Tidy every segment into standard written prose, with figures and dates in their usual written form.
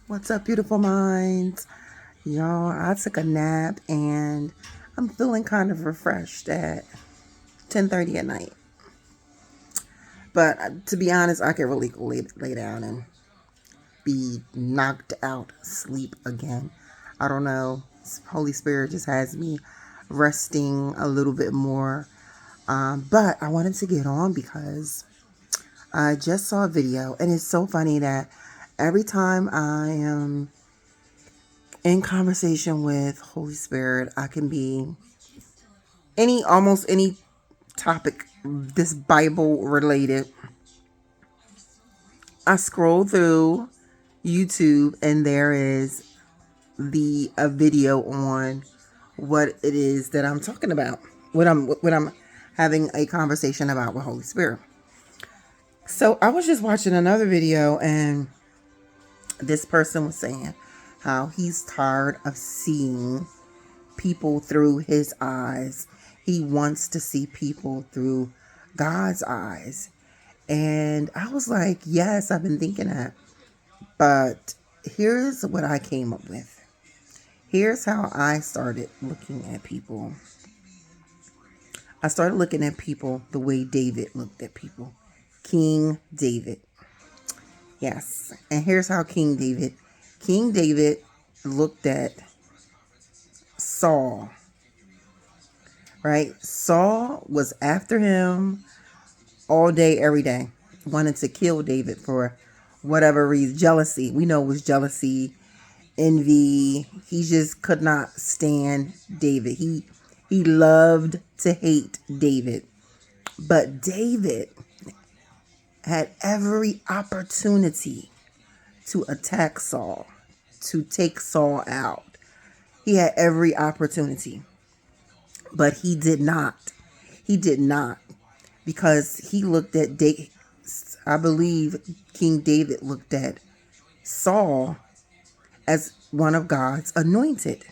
What's up, beautiful minds? Y'all, I took a nap and I'm feeling kind of refreshed at 10:30 at night. But to be honest, I could really lay down and be knocked out sleep again. I don't know. Holy Spirit just has me resting a little bit more. But I wanted to get on because I just saw a video, and it's so funny that every time I am in conversation with Holy Spirit, I can be almost any topic this Bible related. I scroll through YouTube and there is a video on what it is that I'm talking about, what I'm having a conversation about with Holy Spirit. So I was just watching another video and this person was saying how he's tired of seeing people through his eyes. He wants to see people through God's eyes. And I was like, yes, I've been thinking that. But here's what I came up with. Here's how I started looking at people. I started looking at people the way David looked at people. King David. Yes. And here's how King David looked at Saul. Right? Saul was after him all day, every day. Wanted to kill David for whatever reason. Jealousy. We know it was jealousy, envy. He just could not stand David. He loved to hate David. But David had every opportunity to attack Saul, to take Saul out. He had every opportunity. But he did not. He did not. Because he looked at I believe King David looked at Saul as one of God's anointed.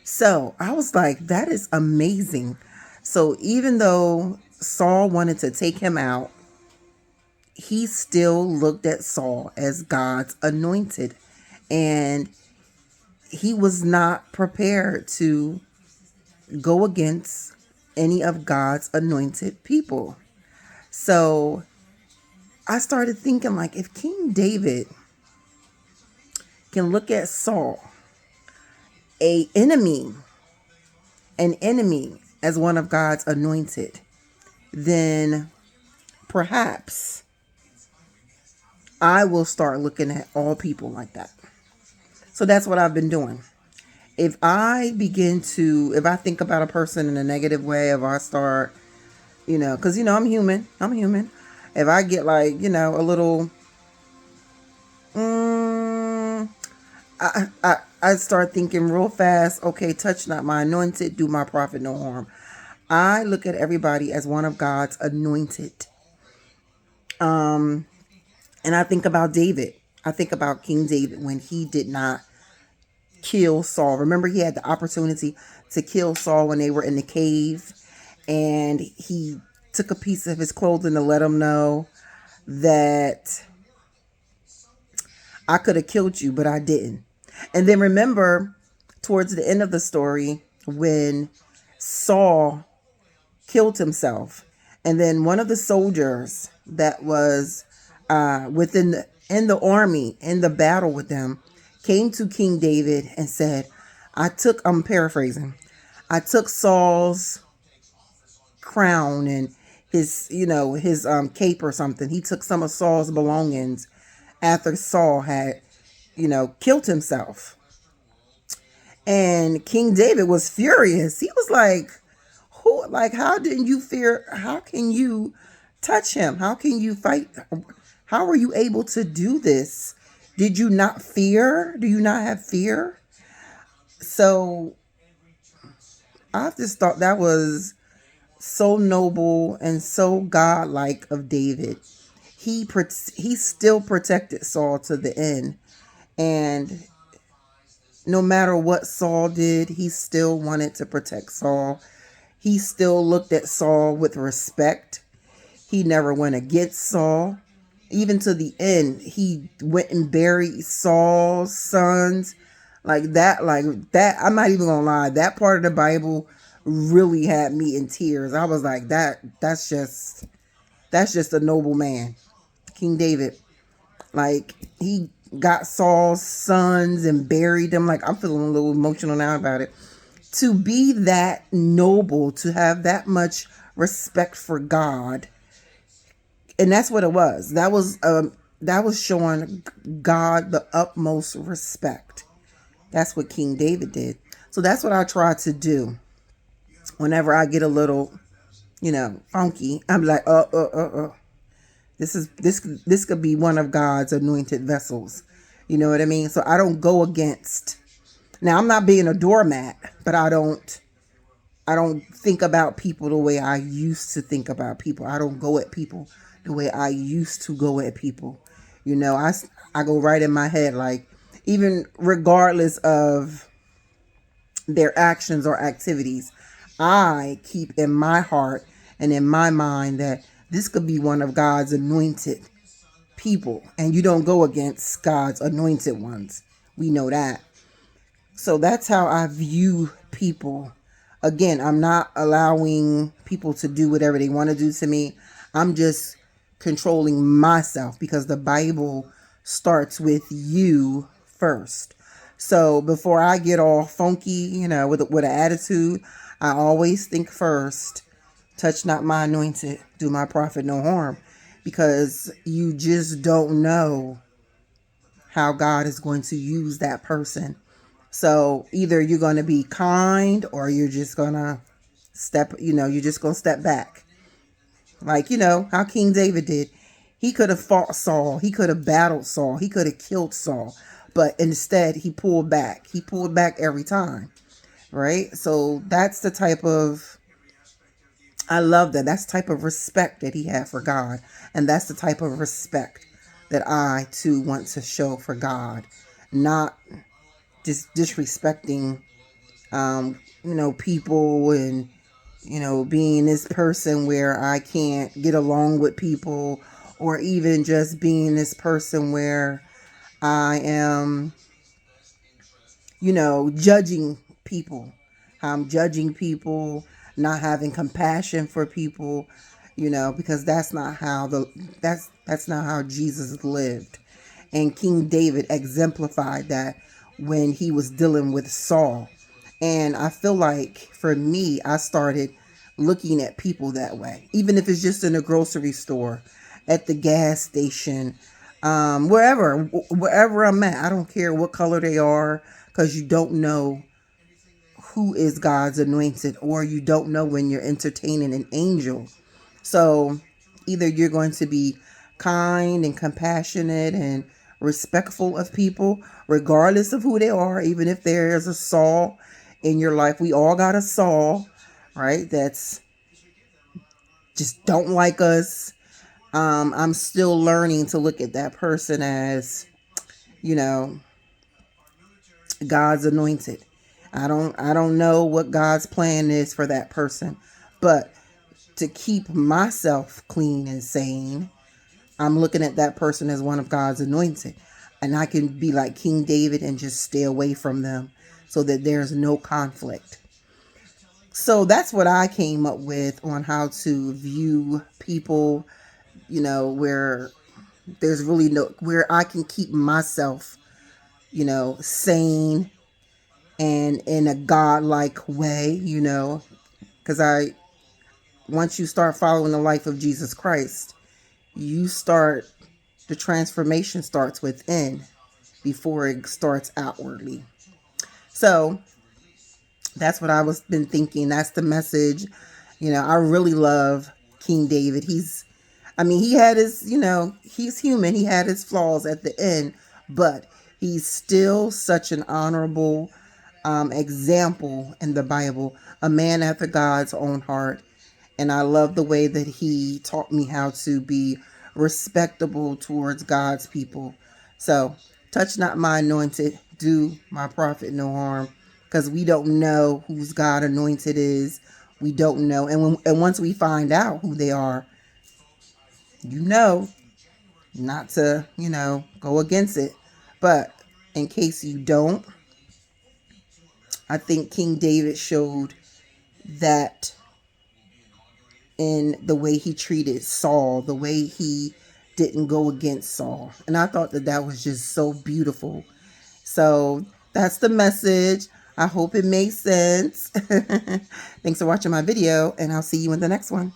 So I was like, that is amazing. So even though Saul wanted to take him out, he still looked at Saul as God's anointed. And he was not prepared to go against any of God's anointed people. So I started thinking, like, if King David can look at Saul, an enemy as one of God's anointed, then perhaps I will start looking at all people like that. So that's what I've been doing. If I think about a person in a negative way, if I start, because, I'm human. If I get like, a little, I start thinking real fast, okay, touch not my anointed, do my prophet no harm. I look at everybody as one of God's anointed. And I think about David. I think about King David when he did not kill Saul. Remember, he had the opportunity to kill Saul when they were in the cave, and he took a piece of his clothing to let him know that I could have killed you, but I didn't. And then remember, towards the end of the story, when Saul killed himself, and then one of the soldiers that was in the army, in the battle with them, came to King David and said, I'm paraphrasing, I took Saul's crown and his cape or something. He took some of Saul's belongings after Saul had, killed himself. And King David was furious. He was like, how didn't you fear? How can you touch him? How can you fight? How were you able to do this? Did you not fear? Do you not have fear? So I just thought that was so noble and so godlike of David. He still protected Saul to the end. And no matter what Saul did, he still wanted to protect Saul. He still looked at Saul with respect. He never went against Saul. even to the end, he went and buried Saul's sons. Like that. I'm not even gonna lie. That part of the Bible really had me in tears. I was like, that's just a noble man, King David. Like, he got Saul's sons and buried them. Like, I'm feeling a little emotional now about it. To be that noble, to have that much respect for God, and that's what it was. That was showing God the utmost respect. That's what King David did. So that's what I try to do whenever I get a little, funky. I'm like, this could be one of God's anointed vessels. You know what I mean? So I don't go against. Now, I'm not being a doormat, but I don't think about people the way I used to think about people. I don't go at people the way I used to go at people. I go right in my head, like, even regardless of their actions or activities, I keep in my heart and in my mind that this could be one of God's anointed people, and you don't go against God's anointed ones. We know that. So that's how I view people. Again, I'm not allowing people to do whatever they want to do to me. I'm just controlling myself, because the Bible starts with you first. So before I get all funky, with an attitude, I always think first, touch not my anointed, do my prophet no harm, because you just don't know how God is going to use that person. So either you're going to be kind, or you're just going to step back. Like, how King David did. He could have fought Saul. He could have battled Saul. He could have killed Saul. But instead, he pulled back. He pulled back every time. Right? So that's the type of, I love that. That's the type of respect that he had for God. And that's the type of respect that I, too, want to show for God. Not just disrespecting, people, and, being this person where I can't get along with people, or even just being this person where I am, judging people. I'm judging people, not having compassion for people, because that's not how Jesus lived. And King David exemplified that when he was dealing with Saul. And I feel like, for me, I started looking at people that way, even if it's just in a grocery store, at the gas station, wherever I'm at. I don't care what color they are, because you don't know who is God's anointed, or you don't know when you're entertaining an angel. So either you're going to be kind and compassionate and respectful of people, regardless of who they are, even if there's a Saul in your life. We all got a Saul, right? That's just don't like us. I'm still learning to look at that person as, you know, God's anointed. I don't know what God's plan is for that person, but to keep myself clean and sane, I'm looking at that person as one of God's anointed. And I can be like King David and just stay away from them so that there's no conflict. So that's what I came up with on how to view people, where there's really where I can keep myself, sane and in a godlike way, because once you start following the life of Jesus Christ, the transformation starts within before it starts outwardly. So that's what I was been thinking. That's the message. I really love King David. He had his, he's human. He had his flaws at the end, but he's still such an honorable example in the Bible, a man after God's own heart. And I love the way that he taught me how to be respectable towards God's people. So, touch not my anointed, do my prophet no harm, because we don't know whose God anointed is. We don't know. And once we find out who they are, you know, not to, go against it. But in case you don't, I think King David showed that in the way he treated Saul, the way he didn't go against Saul. And I thought that that was just so beautiful. So that's the message. I hope it makes sense. Thanks for watching my video, and I'll see you in the next one.